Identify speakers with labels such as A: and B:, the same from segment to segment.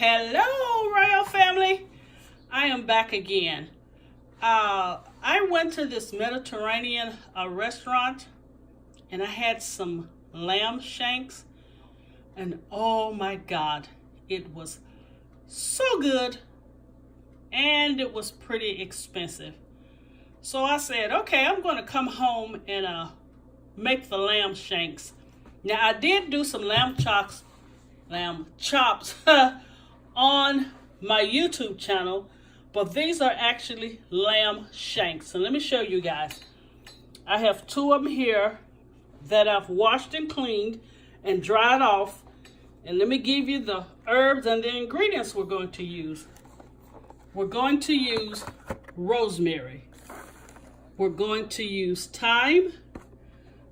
A: Hello, Royal Family. I am back again. I went to this Mediterranean restaurant and I had some lamb shanks, and oh my God, it was so good and it was pretty expensive. So I said, okay, I'm going to come home and make the lamb shanks. Now I did do some lamb chops on my YouTube channel, but these are actually lamb shanks. So let me show you guys. I have two of them here that I've washed and cleaned and dried off. And let me give you the herbs and the ingredients we're going to use. We're going to use rosemary. We're going to use thyme.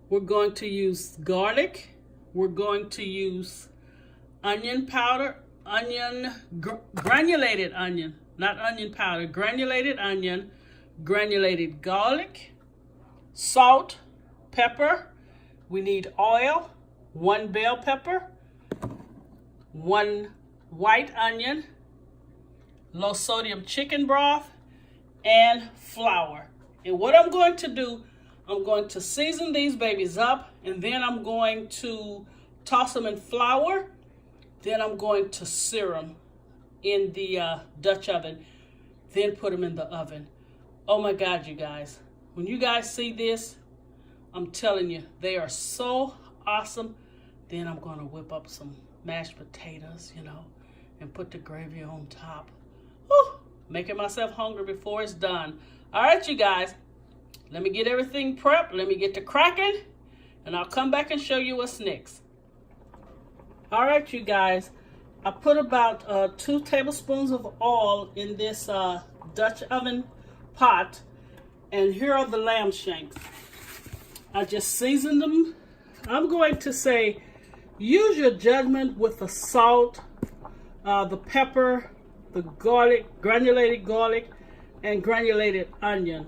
A: We're going to use garlic. We're going to use onion powder, granulated onion, not onion powder, granulated onion, granulated garlic, salt, pepper. We need oil, 1 bell pepper, 1 white onion, low sodium chicken broth, and flour. And what I'm going to do, I'm going to season these babies up, and then I'm going to toss them in flour. Then I'm going to sear them in the Dutch oven, then put them in the oven. Oh my God, you guys. When you guys see this, I'm telling you, they are so awesome. Then I'm going to whip up some mashed potatoes, and put the gravy on top. Whew, making myself hungry before it's done. All right, you guys, let me get everything prepped. Let me get to cracking, and I'll come back and show you what's next. All right, you guys, I put about 2 tablespoons of oil in this Dutch oven pot, and here are the lamb shanks. I just seasoned them. I'm going to say, use your judgment with the salt, the pepper, the garlic, granulated garlic, and granulated onion.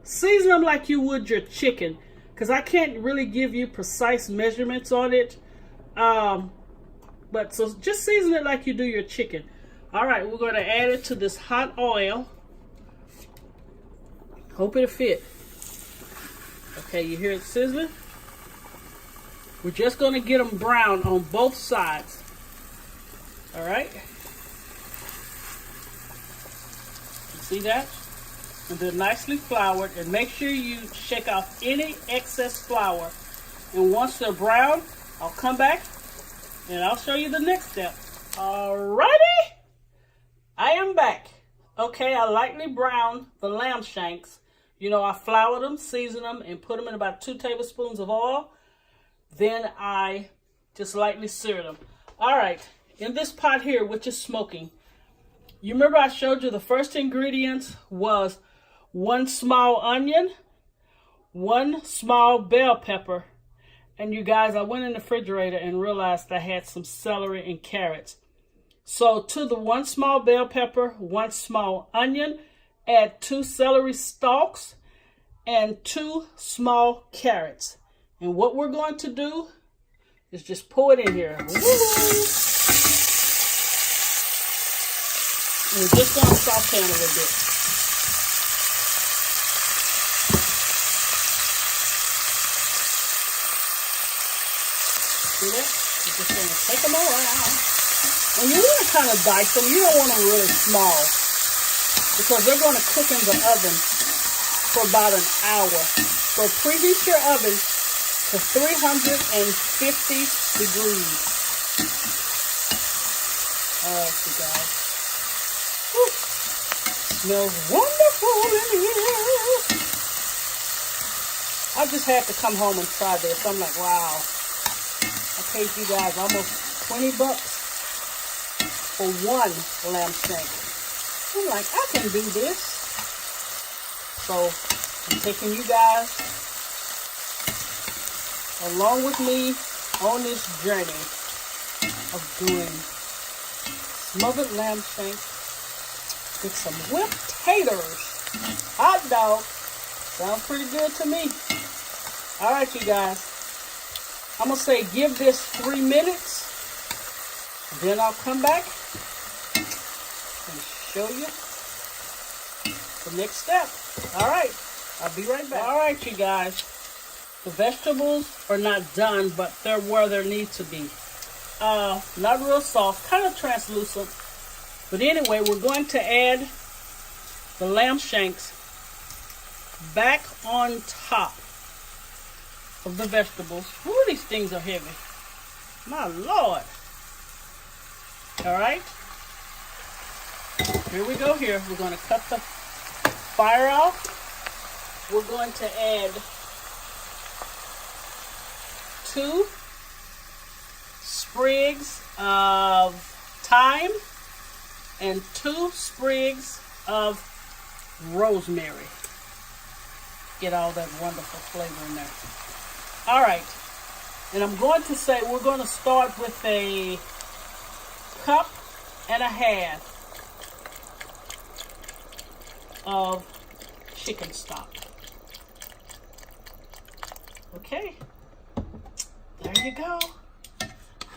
A: Season them like you would your chicken, because I can't really give you precise measurements on it. But so just season it like you do your chicken. All right, we're going to add it to this hot oil. Hope it'll fit. Okay, you hear it sizzling? We're just going to get them brown on both sides. All right. You see that? And they're nicely floured. And make sure you shake off any excess flour. And once they're brown, I'll come back and I'll show you the next step. Alrighty. I am back. Okay, I lightly browned the lamb shanks. I floured them, seasoned them, and put them in about 2 tablespoons of oil. Then I just lightly seared them. All right, in this pot here, which is smoking, you remember I showed you the first ingredient was 1 small onion, 1 small bell pepper, and you guys, I went in the refrigerator and realized I had some celery and carrots. So to the 1 small bell pepper, 1 small onion, add 2 celery stalks and 2 small carrots. And what we're going to do is just pour it in here. Woo! We're just going to saute a little bit. See that? We're just going to take them around. And you want to kind of dice them. You don't want them really small, because they're going to cook in the oven for about an hour. So preheat your oven to 350 degrees. All right, you guys. Whew. Smells wonderful in here. I just had to come home and try this. I'm like, wow. I paid you guys almost $20 for 1 lamb shank. I'm like, I can do this. So I'm taking you guys along with me on this journey of doing smothered lamb shanks with some whipped taters. Hot dog. Sounds pretty good to me. All right, you guys. I'm going to say give this 3 minutes Then I'll come back and show you the next step. All right, I'll be right back. All right, you guys, the vegetables are not done, but they're where they need to be. Not real soft, kind of translucent. But anyway, we're going to add the lamb shanks back on top of the vegetables. Ooh, these things are heavy. My Lord. All right. Here we go here. We're going to cut the fire off. We're going to add 2 sprigs of thyme and 2 sprigs of rosemary. Get all that wonderful flavor in there. All right. And I'm going to say we're going to start with a 1.5 cups of chicken stock. Okay. There you go.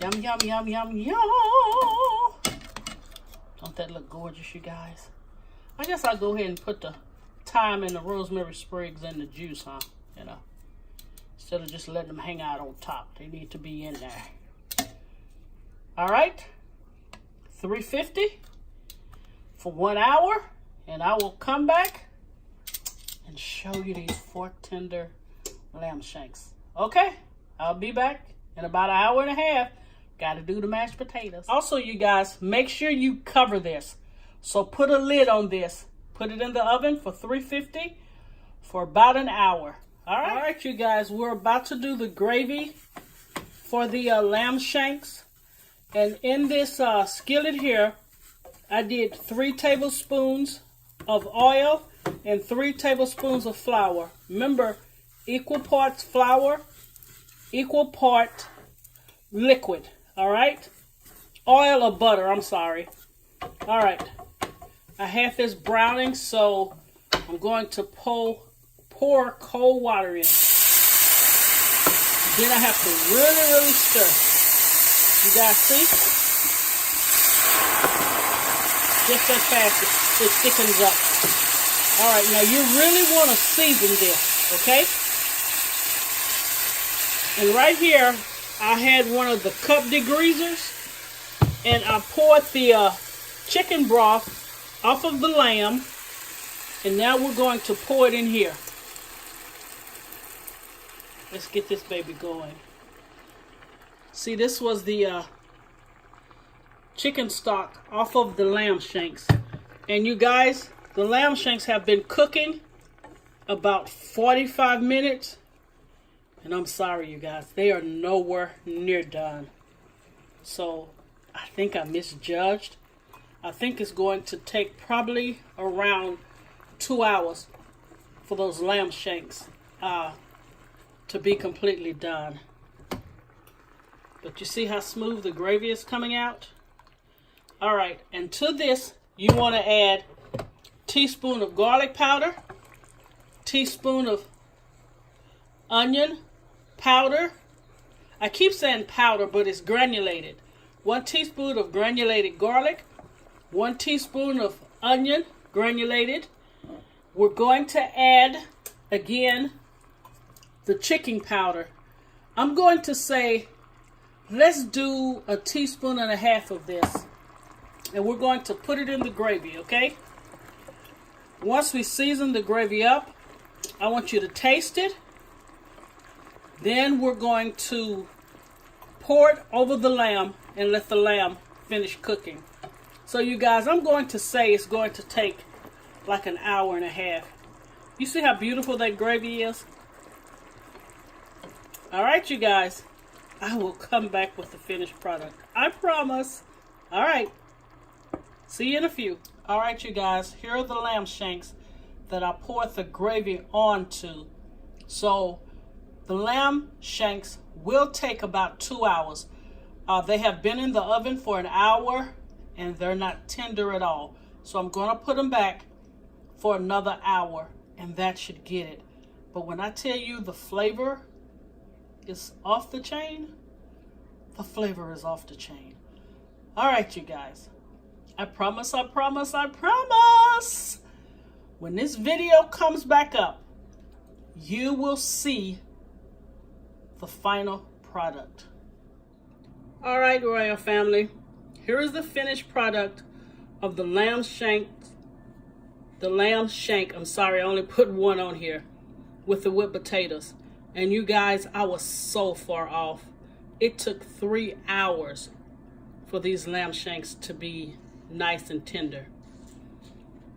A: Yum, yum, yum, yum, yum. Don't that look gorgeous, you guys? I guess I'll go ahead and put the thyme and the rosemary sprigs in the juice, huh? You know, instead of just letting them hang out on top. They need to be in there. All right. 350 for 1 hour. And I will come back and show you these fork tender lamb shanks. Okay, I'll be back in about 1.5 hours. Got to do the mashed potatoes. Also, you guys, make sure you cover this. So put a lid on this. Put it in the oven for 350 for about 1 hour. All right, you guys, we're about to do the gravy for the lamb shanks. And in this skillet here, I did 3 tablespoons of oil and 3 tablespoons of flour. Remember, equal parts flour, equal part liquid. All right, oil or butter, I'm sorry. All right, I have this browning, so I'm going to pour cold water in. Then I have to really stir. You guys see? Just that fast it thickens up. All right, now you really want to season this, okay? And right here, I had one of the cup degreasers, and I poured the chicken broth off of the lamb, and now we're going to pour it in here. Let's get this baby going. See, this was the chicken stock off of the lamb shanks. And you guys, the lamb shanks have been cooking about 45 minutes. And I'm sorry, you guys, they are nowhere near done. So I think I misjudged. I think it's going to take probably around 2 hours for those lamb shanks to be completely done. But you see how smooth the gravy is coming out? All right, and to this, you want to add a teaspoon of garlic powder, teaspoon of onion powder. I keep saying powder, but it's granulated. 1 teaspoon of granulated garlic, 1 teaspoon of onion granulated. We're going to add, again, the chicken powder. I'm going to say, let's do 1.5 teaspoons of this. And we're going to put it in the gravy, okay? Once we season the gravy up, I want you to taste it. Then we're going to pour it over the lamb and let the lamb finish cooking. So you guys, I'm going to say it's going to take like 1.5 hours. You see how beautiful that gravy is? All right, you guys. I will come back with the finished product. I promise. All right. See you in a few. All right, you guys. Here are the lamb shanks that I poured the gravy onto. So the lamb shanks will take about 2 hours. They have been in the oven for 1 hour and they're not tender at all. So I'm going to put them back for another hour and that should get it. But when I tell you the flavor is off the chain, the flavor is off the chain. All right, you guys. I promise. When this video comes back up, you will see the final product. All right, royal family. Here is the finished product of the lamb shank. I'm sorry, I only put one on here with the whipped potatoes. And you guys, I was so far off. It took 3 hours for these lamb shanks to be nice and tender.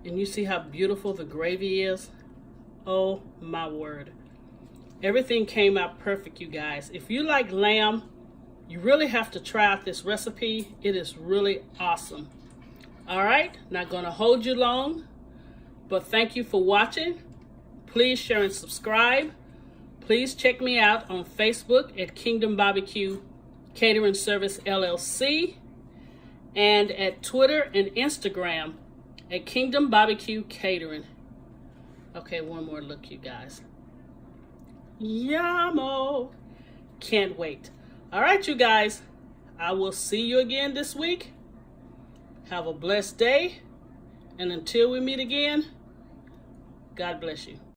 A: And you see how beautiful the gravy is? Oh my word. Everything came out perfect, you guys. If you like lamb, you really have to try out this recipe. It is really awesome. All right, not gonna hold you long, but thank you for watching. Please share and subscribe. Please check me out on Facebook at Kingdom Barbecue Catering Service LLC, and at Twitter and Instagram at Kingdom Barbecue Catering. Okay, one more look, you guys. Yummo. Can't wait. All right, you guys. I will see you again this week. Have a blessed day. And until we meet again, God bless you.